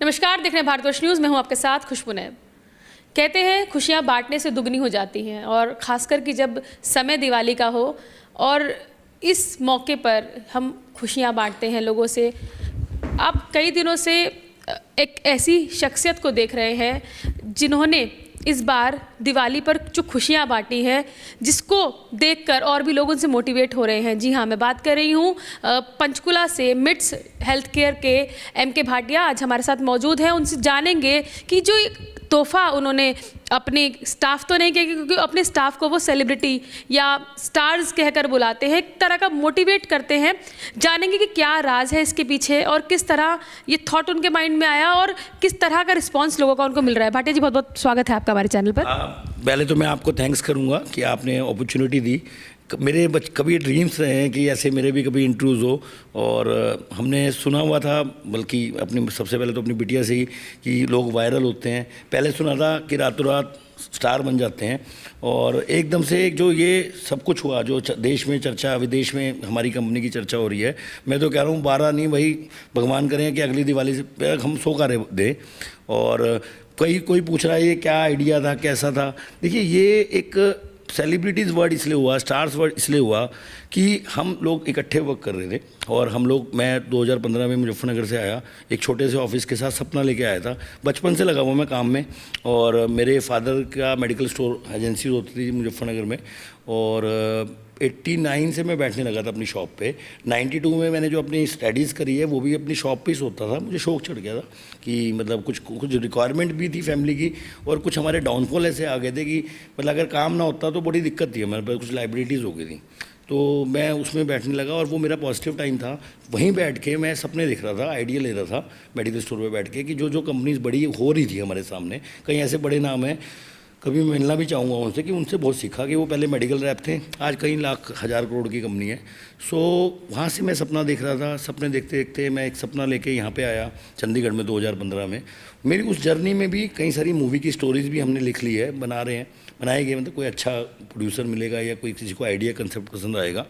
नमस्कार, देख रहे हैं भारतवर्ष न्यूज़। मैं हूं आपके साथ खुशबू नैब। कहते हैं खुशियां बांटने से दुगनी हो जाती हैं, और ख़ासकर कि जब समय दिवाली का हो और इस मौके पर हम खुशियां बांटते हैं लोगों से। आप कई दिनों से एक ऐसी शख्सियत को देख रहे हैं जिन्होंने इस बार दिवाली पर जो खुशियां बांटी है, जिसको देखकर और भी लोग उनसे मोटिवेट हो रहे हैं। जी हाँ, मैं बात कर रही हूँ पंचकुला से मिट्स हेल्थ केयर के MK भाटिया आज हमारे साथ मौजूद हैं। उनसे जानेंगे कि जो तोहफा उन्होंने अपने स्टाफ तो नहीं किया, क्योंकि अपने स्टाफ को वो सेलिब्रिटी या स्टार्स कहकर बुलाते हैं, एक तरह का मोटिवेट करते हैं। जानेंगे कि क्या राज है इसके पीछे और किस तरह ये थॉट उनके माइंड में आया और किस तरह का रिस्पांस लोगों का उनको मिल रहा है। भाटिया जी, बहुत बहुत स्वागत है आपका हमारे चैनल पर। पहले तो मैं आपको थैंक्स करूँगा कि आपने अपॉर्चुनिटी दी। मेरे कभी ड्रीम्स रहे हैं कि ऐसे मेरे भी कभी इंटरव्यूज़ हो, और हमने सुना हुआ था, बल्कि अपनी सबसे पहले तो अपनी बिटिया से ही, कि लोग वायरल होते हैं। पहले सुना था कि रातों रात स्टार बन जाते हैं, और एकदम से जो ये सब कुछ हुआ, जो देश में चर्चा, विदेश में हमारी कंपनी की चर्चा हो रही है, मैं तो कह रहा हूँ 12 नहीं, वही भगवान करें कि अगली दिवाली से हम 100 कार्य दें। और कोई पूछ रहा है ये क्या आइडिया था, कैसा था। देखिए, ये एक सेलिब्रिटीज़ वर्ड इसलिए हुआ, स्टार्स वर्ड इसलिए हुआ कि हम लोग इकट्ठे वर्क कर रहे थे, और मैं 2015 में मुजफ्फरनगर से आया, एक छोटे से ऑफिस के साथ सपना लेके आया था। बचपन से लगा हुआ मैं काम में, और मेरे फादर का मेडिकल स्टोर एजेंसी होती थी मुजफ्फरनगर में, और 89 से मैं बैठने लगा था अपनी शॉप पे। 92 में मैंने जो अपनी स्टडीज़ करी है वो भी अपनी शॉप पे ही सोता था। मुझे शौक चढ़ गया था कि मतलब कुछ रिक्वायरमेंट भी थी फैमिली की, और कुछ हमारे डाउनफॉल ऐसे आ गए थे कि मतलब अगर काम ना होता तो बड़ी दिक्कत थी हमारे पास, कुछ लाइबिलिटीज़ हो गई थी। तो मैं उसमें बैठने लगा, और वो मेरा पॉजिटिव टाइम था। वहीं बैठ के मैं सपने देख रहा था, आइडिया ले रहा था मेडिकल स्टोर पर बैठ के, कि जो कंपनीज़ बड़ी हो रही थी हमारे सामने, कहीं ऐसे बड़े नाम हैं, कभी मिलना भी चाहूँगा उनसे, कि उनसे बहुत सीखा कि वो पहले मेडिकल रैप थे, आज कई लाख हज़ार करोड़ की कंपनी है। सो वहाँ से मैं सपना देख रहा था। सपने देखते देखते मैं एक सपना लेके यहाँ पे आया चंडीगढ़ में 2015 में। मेरी उस जर्नी में भी कई सारी मूवी की स्टोरीज़ भी हमने लिख ली है, बनाए गए, मतलब कोई अच्छा प्रोड्यूसर मिलेगा या कोई किसी को आइडिया कंसेप्ट पसंद आएगा।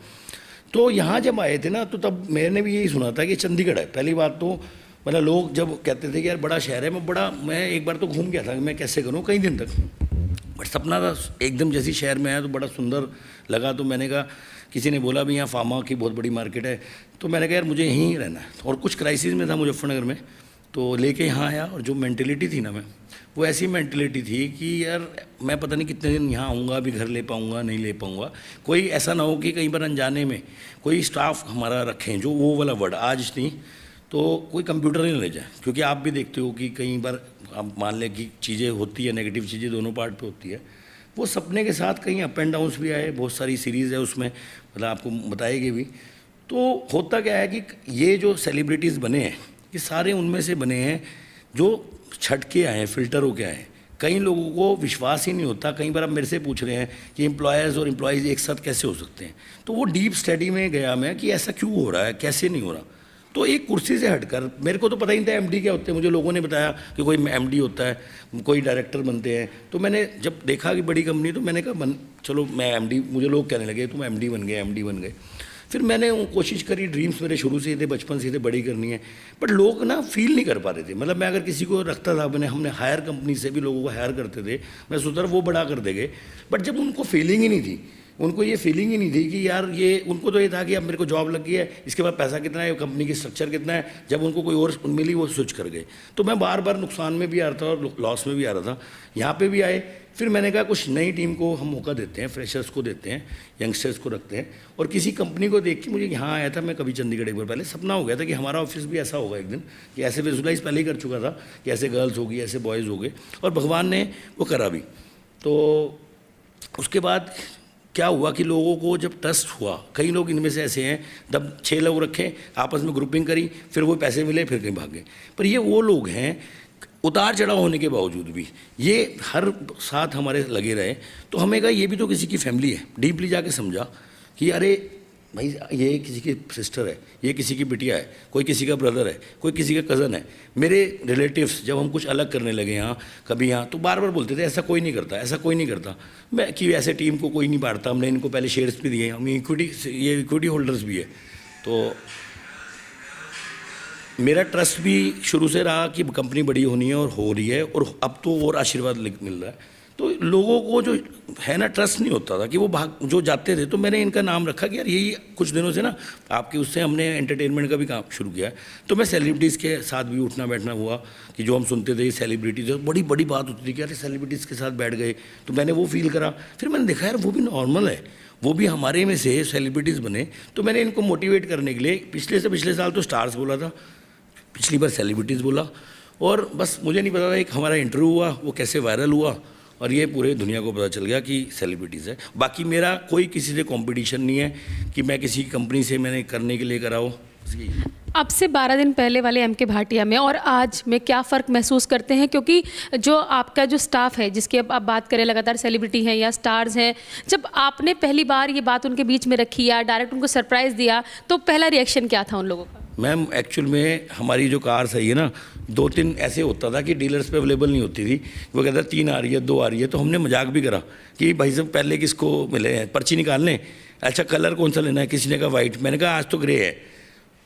तो यहाँ जब आए थे ना, तो तब मैंने भी यही सुना था कि चंडीगढ़ है। पहली बात तो मतलब लोग जब कहते थे कि यार बड़ा शहर है, मैं एक बार तो घूम गया था कि मैं कैसे करूँ कई दिन तक, बट सपना था एकदम जैसी शहर में आया तो बड़ा सुंदर लगा। तो मैंने कहा, किसी ने बोला भी यहाँ फार्मा की बहुत बड़ी मार्केट है, तो मैंने कहा यार मुझे यहीं रहना है। और कुछ क्राइसिस में था मुजफ्फरनगर में, तो लेके यहाँ आया। और जो मेंटेलिटी थी ना, वो ऐसी मेंटेलिटी थी कि यार मैं पता नहीं कितने दिन यहाँ आऊँगा, अभी घर ले पाऊँगा नहीं ले पाऊँगा। कोई ऐसा ना हो कि कहीं पर अनजाने में कोई स्टाफ हमारा रखें जो वो वाला वर्ड आज नहीं, तो कोई कंप्यूटर नहीं ले जाए। क्योंकि आप भी देखते हो कि कई बार आप मान लें कि चीज़ें होती है, नेगेटिव चीज़ें दोनों पार्ट पे होती है। वो सपने के साथ कहीं अप एंड डाउन्स भी आए, बहुत सारी सीरीज़ है उसमें, मतलब आपको बताएगी भी। तो होता क्या है कि ये जो सेलिब्रिटीज़ बने हैं, ये सारे उनमें से बने हैं जो छट के आए हैं, फिल्टर होके आए हैं। कई लोगों को विश्वास ही नहीं होता। कई बार आप मेरे से पूछ रहे हैं कि एम्प्लॉयर्स और एम्प्लॉयज़ एक साथ कैसे हो सकते हैं। तो वो डीप स्टडी में गया मैं कि ऐसा क्यों हो रहा है, कैसे नहीं हो रहा। तो एक कुर्सी से हटकर, मेरे को तो पता ही नहीं था MD क्या होते हैं। मुझे लोगों ने बताया कि कोई MD होता है, कोई डायरेक्टर बनते हैं। तो मैंने जब देखा कि बड़ी कंपनी, तो मैंने कहा चलो मैं MD, मुझे लोग कहने लगे तुम MD बन गए। फिर मैंने कोशिश करी, ड्रीम्स मेरे शुरू से ही थे, बचपन से थे, बड़ी करनी है। बट लोग ना फील नहीं कर पा रहे थे। मतलब मैं अगर किसी को रखता था, हमने हायर कंपनी से भी लोगों को हायर करते थे, मैं सोचता वो बड़ा कर देंगे। बट जब उनको फीलिंग ही नहीं थी, उनको ये फीलिंग ही नहीं थी कि यार ये, उनको तो ये था कि अब मेरे को जॉब लग गई है, इसके बाद पैसा कितना है, कंपनी की स्ट्रक्चर कितना है। जब उनको कोई और मिली वो स्विच कर गए। तो मैं बार बार नुकसान में भी आ रहा था और लॉस में भी आ रहा था। यहाँ पे भी आए। फिर मैंने कहा कुछ नई टीम को हम मौका देते हैं, फ्रेशर्स को देते हैं, यंगस्टर्स को रखते हैं। और किसी कंपनी को देख के मुझे यहाँ आया था, मैं कभी चंडीगढ़ एक बार पहले सपना हो गया था कि हमारा ऑफिस भी ऐसा होगा एक दिन, कि ऐसे विजुलाइज पहले ही कर चुका था कि ऐसे गर्ल्स होगी, ऐसे बॉयज़ हो गए, और भगवान ने वो करा भी। तो उसके बाद क्या हुआ कि लोगों को जब ट्रस्ट हुआ, कई लोग इनमें से ऐसे हैं, तब 6 लोग रखे, आपस में ग्रुपिंग करी, फिर वो पैसे मिले, फिर कहीं भाग गए। पर ये वो लोग हैं, उतार चढ़ाव होने के बावजूद भी ये हर साथ हमारे लगे रहे। तो हमें कहा ये भी तो किसी की फैमिली है। डीपली जाके समझा कि अरे भाई ये किसी की सिस्टर है, ये किसी की बिटिया है, कोई किसी का ब्रदर है, कोई किसी का कज़न है। मेरे रिलेटिव्स जब हम कुछ अलग करने लगे यहाँ कभी यहाँ, तो बार बार बोलते थे ऐसा कोई नहीं करता, ऐसा कोई नहीं करता। मैं कि ऐसे टीम को कोई नहीं बांटता, हमने इनको पहले शेयर्स भी दिए, हम इक्विटी होल्डर्स भी है। तो मेरा ट्रस्ट भी शुरू से रहा कि कंपनी बड़ी होनी है और हो रही है, और अब तो और आशीर्वाद मिल रहा है। तो लोगों को जो है ना ट्रस्ट नहीं होता था कि वो जो जाते थे, तो मैंने इनका नाम रखा कि यार यही कुछ दिनों से ना आपके उससे हमने एंटरटेनमेंट का भी काम शुरू किया है। तो मैं सेलिब्रिटीज़ के साथ भी उठना बैठना हुआ कि जो हम सुनते थे सेलिब्रिटीज़, बड़ी बड़ी बात होती थी कि यार सेलिब्रिटीज़ के साथ बैठ गए, तो मैंने वो फील करा। फिर मैंने देखा यार वो भी नॉर्मल है, वो भी हमारे में से सेलिब्रिटीज़ बने। तो मैंने इनको मोटिवेट करने के लिए पिछले साल तो स्टार्स बोला था, पिछली बार सेलिब्रिटीज़ बोला, और बस मुझे नहीं पता था एक हमारा इंटरव्यू हुआ वो कैसे वायरल हुआ और ये पूरे दुनिया को पता चल गया कि सेलिब्रिटीज़ है। बाकी मेरा कोई किसी से कंपटीशन नहीं है कि मैं किसी कंपनी से मैंने करने के लिए करा हो। अब से 12 दिन पहले वाले एम के भाटिया में और आज में क्या फ़र्क महसूस करते हैं? क्योंकि जो आपका जो स्टाफ है, जिसकी अब आप बात करें, लगातार सेलिब्रिटी हैं या स्टार्स हैं, जब आपने पहली बार ये बात उनके बीच में रखी या डायरेक्ट उनको सरप्राइज़ दिया, तो पहला रिएक्शन क्या था उन लोगों का? मैम एक्चुअल में हमारी जो कार सही है ना, 2-3 ऐसे होता था कि डीलर्स पे अवेलेबल नहीं होती थी। वो कहता 3 आ रही है, 2 आ रही है, तो हमने मजाक भी करा कि भाई साहब पहले किसको मिले हैं, पर्ची निकाल लें। अच्छा कलर कौन सा लेना है, किसी ने कहा वाइट, मैंने कहा आज तो ग्रे है,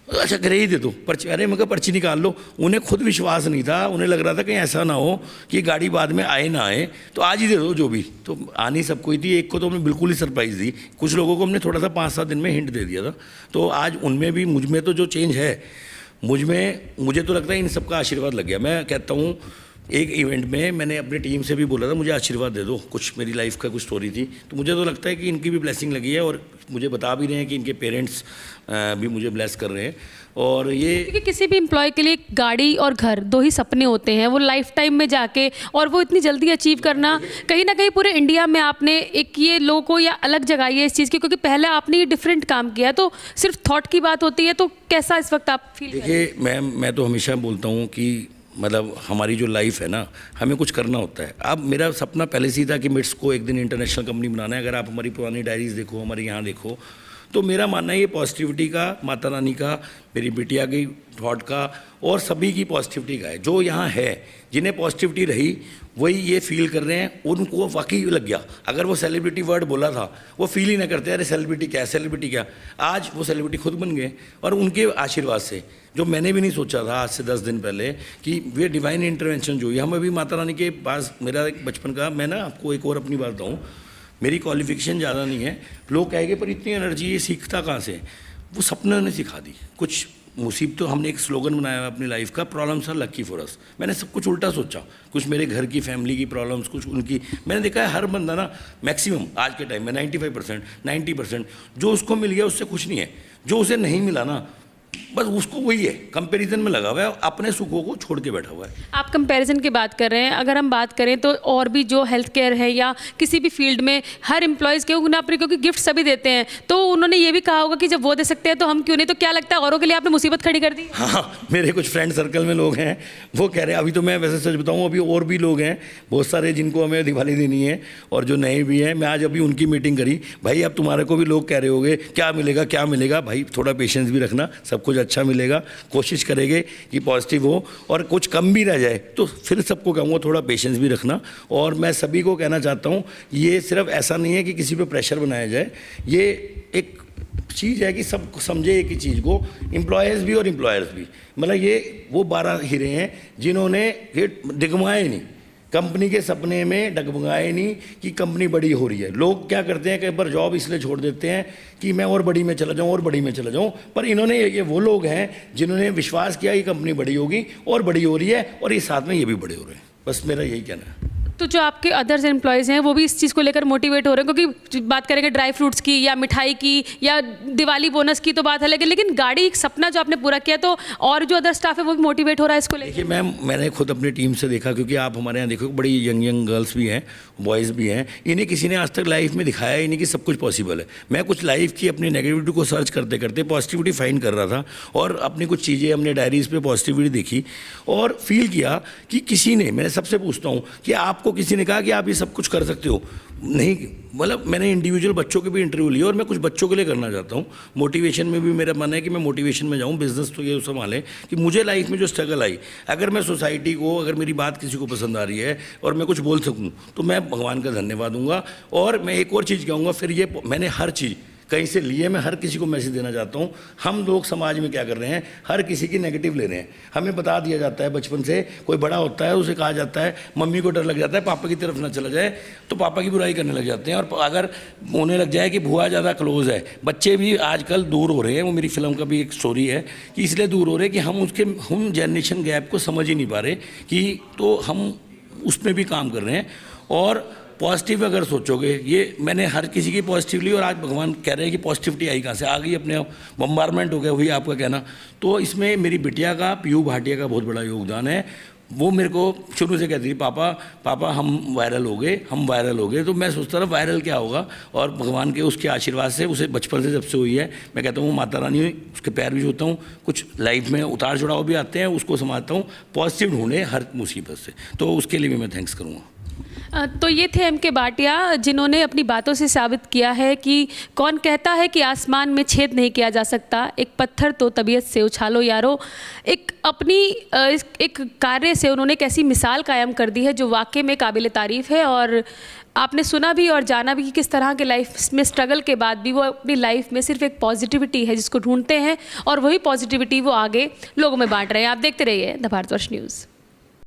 अच्छा ग्रे ही दे दो पर्ची। अरे मैं कहा पर्ची निकाल लो। उन्हें खुद विश्वास नहीं था, उन्हें लग रहा था कहीं ऐसा ना हो कि गाड़ी बाद में आए ना आए, तो आज ही दे दो जो भी। तो आनी सबको ही थी, एक को तो हमने बिल्कुल ही सरप्राइज़ दी, कुछ लोगों को हमने थोड़ा सा 5-7 दिन में हिंट दे दिया था। तो आज उनमें भी मुझ में तो जो चेंज है, मुझे तो लगता है इन सबका आशीर्वाद लग गया। मैं कहता हूँ एक इवेंट में मैंने अपनी टीम से भी बोला था मुझे आशीर्वाद दे दो, कुछ मेरी लाइफ का कुछ स्टोरी थी, तो मुझे तो लगता है कि इनकी भी ब्लेसिंग लगी है, और मुझे बता भी रहे हैं कि इनके पेरेंट्स भी मुझे ब्लेस कर रहे हैं। और ये क्योंकि किसी भी एम्प्लॉय के लिए गाड़ी और घर 2 ही सपने होते हैं, वो लाइफ टाइम में जाके, और वो इतनी जल्दी अचीव करना, कहीं ना कहीं पूरे इंडिया में आपने एक ये लोगों को या अलग जगाई है इस चीज़ की, क्योंकि पहले आपने ये डिफरेंट काम किया, तो सिर्फ थॉट की बात होती है। तो कैसा इस वक्त आप फील? देखिए मैम, मैं तो हमेशा बोलता हूँ कि मतलब हमारी जो लाइफ है ना, हमें कुछ करना होता है। अब मेरा सपना पहले से ही था कि मिट्स को एक दिन इंटरनेशनल कंपनी बनाना है। अगर आप हमारी पुरानी डायरीज़ देखो, हमारे यहाँ देखो, तो मेरा मानना है ये पॉजिटिविटी का, माता रानी का, मेरी बिटिया की थॉट का, और सभी की पॉजिटिविटी का है। जो यहाँ है, जिन्हें पॉजिटिविटी रही वही ये फील कर रहे हैं, उनको वाकई लग गया। अगर वो सेलिब्रिटी वर्ड बोला था, वो फील ही ना करते अरे सेलिब्रिटी क्या है, सेलिब्रिटी क्या। आज वो सेलिब्रिटी खुद बन गए, और उनके आशीर्वाद से, जो मैंने भी नहीं सोचा था आज से 10 दिन पहले कि वे डिवाइन इंटरवेंशन जो हुई। हम अभी माता रानी के पास, मेरा एक बचपन का, मैं ना आपको एक और अपनी बात बताऊँ, मेरी क्वालिफिकेशन ज़्यादा नहीं है, लोग कहेंगे पर इतनी एनर्जी ये सीखता कहाँ से? वो सपनों ने सिखा दी। कुछ मुसीबत, तो हमने एक स्लोगन बनाया है अपनी लाइफ का, problems are lucky for us. मैंने सब कुछ उल्टा सोचा, कुछ मेरे घर की फैमिली की प्रॉब्लम्स, कुछ उनकी। मैंने देखा है हर बंदा ना मैक्सिमम आज के टाइम में 95%, 90% जो उसको मिल गया उससे खुश नहीं है, जो उसे नहीं मिला ना बस उसको वही है, कंपैरिजन में लगा हुआ है, अपने सुखों को छोड़ के बैठा हुआ है। आप कंपैरिजन की बात कर रहे हैं, अगर हम बात करें तो और भी जो हेल्थ केयर है या किसी भी फील्ड में हर एम्प्लॉयज़ के उन्हें अपने, क्योंकि गिफ्ट सभी देते हैं, तो उन्होंने ये भी कहा होगा कि जब वो दे सकते हैं तो हम क्यों नहीं। तो क्या लगता है औरों के लिए आपने मुसीबत खड़ी कर दी? हाँ, मेरे कुछ फ्रेंड सर्कल में लोग हैं, वो कह रहे हैं, अभी तो मैं वैसे सच बताऊँ, अभी और भी लोग हैं बहुत सारे जिनको हमें दिवाली देनी है, और जो नए भी हैं। मैं आज अभी उनकी मीटिंग करी, भाई अब तुम्हारे को भी लोग कह रहे होंगे क्या मिलेगा क्या मिलेगा, भाई थोड़ा पेशेंस भी रखना, सब कुछ अच्छा मिलेगा। कोशिश करेंगे कि पॉजिटिव हो, और कुछ कम भी रह जाए तो फिर सबको कहूँगा थोड़ा पेशेंस भी रखना। और मैं सभी को कहना चाहता हूँ, ये सिर्फ ऐसा नहीं है कि किसी पे प्रेशर बनाया जाए, ये एक चीज़ है कि सब समझे एक ही चीज़ को, एम्प्लॉयज़ भी और एम्प्लॉयर्स भी। मतलब ये वो 12 हीरे हैं जिन्होंने ये डगमगाए नहीं, कंपनी के सपने में डगमगाए नहीं कि कंपनी बड़ी हो रही है। लोग क्या करते हैं, कई बार जॉब इसलिए छोड़ देते हैं कि मैं और बड़ी में चला जाऊं और बड़ी में चला जाऊं, पर इन्होंने, ये वो लोग हैं जिन्होंने विश्वास किया कि कंपनी बड़ी होगी और बड़ी हो रही है, और ये साथ में ये भी बड़े हो रहे हैं। बस मेरा यही कहना है। तो जो आपके अदर्स एम्प्लॉयज़ हैं वो भी इस चीज़ को लेकर मोटिवेट हो रहे हैं, क्योंकि बात करेंगे ड्राई फ्रूट्स की या मिठाई की या दिवाली बोनस की तो बात है, लेकिन गाड़ी एक सपना जो आपने पूरा किया, तो और जो अदर स्टाफ है वो भी मोटिवेट हो रहा है इसको लेकर। देखिए मैम, मैंने खुद अपनी टीम से देखा, क्योंकि आप हमारे यहाँ देखो बड़ी यंग गर्ल्स भी हैं, बॉयज़ भी हैं, इन्हें किसी ने आज तक लाइफ में दिखाया ही नहीं कि सब कुछ पॉसिबल है। मैं कुछ लाइफ की अपनी नेगेटिविटी को सर्च करते करते पॉजिटिविटी फाइंड कर रहा था, और अपनी कुछ चीज़ें हमने डायरीज़ पे पॉजिटिविटी देखी, और फील किया कि किसी ने, मैं सबसे पूछता हूँ कि आपको किसी ने कहा कि आप ये सब कुछ कर सकते हो? नहीं। मतलब मैंने इंडिविजुअल बच्चों के भी इंटरव्यू लिए, और मैं कुछ बच्चों के लिए करना चाहता हूँ। मोटिवेशन में भी मेरा मन है कि मैं मोटिवेशन में जाऊँ, बिजनेस तो ये संभालें कि मुझे लाइफ में जो स्ट्रगल आई, अगर मैं सोसाइटी को, अगर मेरी बात किसी को पसंद आ रही है और मैं कुछ बोल सकूँ, तो मैं भगवान का धन्यवाद दूंगा। और मैं एक और चीज़ कहूँगा, फिर ये मैंने हर चीज़ कहीं से लिए। मैं हर किसी को मैसेज देना चाहता हूँ, हम लोग समाज में क्या कर रहे हैं, हर किसी की नेगेटिव ले रहे हैं। हमें बता दिया जाता है बचपन से, कोई बड़ा होता है उसे कहा जाता है, मम्मी को डर लग जाता है पापा की तरफ ना चला जाए तो पापा की बुराई करने लग जाते हैं। और अगर होने लग जाए कि भुआ ज़्यादा क्लोज है, बच्चे भी आजकल दूर हो रहे हैं। वो मेरी फिल्म का भी एक स्टोरी है कि इसलिए दूर हो रहे हैं कि हम जनरेशन गैप को समझ ही नहीं पा रहे कि, तो हम उसमें भी काम कर रहे हैं। और पॉजिटिव अगर सोचोगे, ये मैंने हर किसी की पॉजिटिव ली और आज भगवान कह रहे हैं कि पॉजिटिविटी आई कहाँ से आ गई, अपने बम्बारमेंट हो गया, वही आपका कहना। तो इसमें मेरी बिटिया का, पीयू भाटिया का बहुत बड़ा योगदान है। वो मेरे को शुरू से कहती थी, पापा हम वायरल हो गए। तो मैं सोचता था वायरल क्या होगा, और भगवान के उसके आशीर्वाद से, उसे बचपन से जब से हुई है, मैं कहता हूँ माता रानी उसके पैर भी छूता हूँ। कुछ लाइफ में उतार चढ़ाव भी आते हैं, उसको समझता हूँ, पॉजिटिव ढूंढे हर मुसीबत से, तो उसके लिए भी मैं थैंक्स करूँगा। तो ये थे एम के भाटिया, जिन्होंने अपनी बातों से साबित किया है कि कौन कहता है कि आसमान में छेद नहीं किया जा सकता, एक पत्थर तो तबीयत से उछालो यारो। एक अपनी एक कार्य से उन्होंने एक ऐसी मिसाल कायम कर दी है जो वाकई में काबिल तारीफ़ है। और आपने सुना भी और जाना भी कि किस तरह के लाइफ में स्ट्रगल के बाद भी वो अपनी लाइफ में सिर्फ एक पॉजिटिविटी है जिसको ढूंढते हैं, और वही पॉजिटिविटी वो आगे लोगों में बांट रहे हैं। आप देखते रहिए द भारतवर्ष न्यूज़।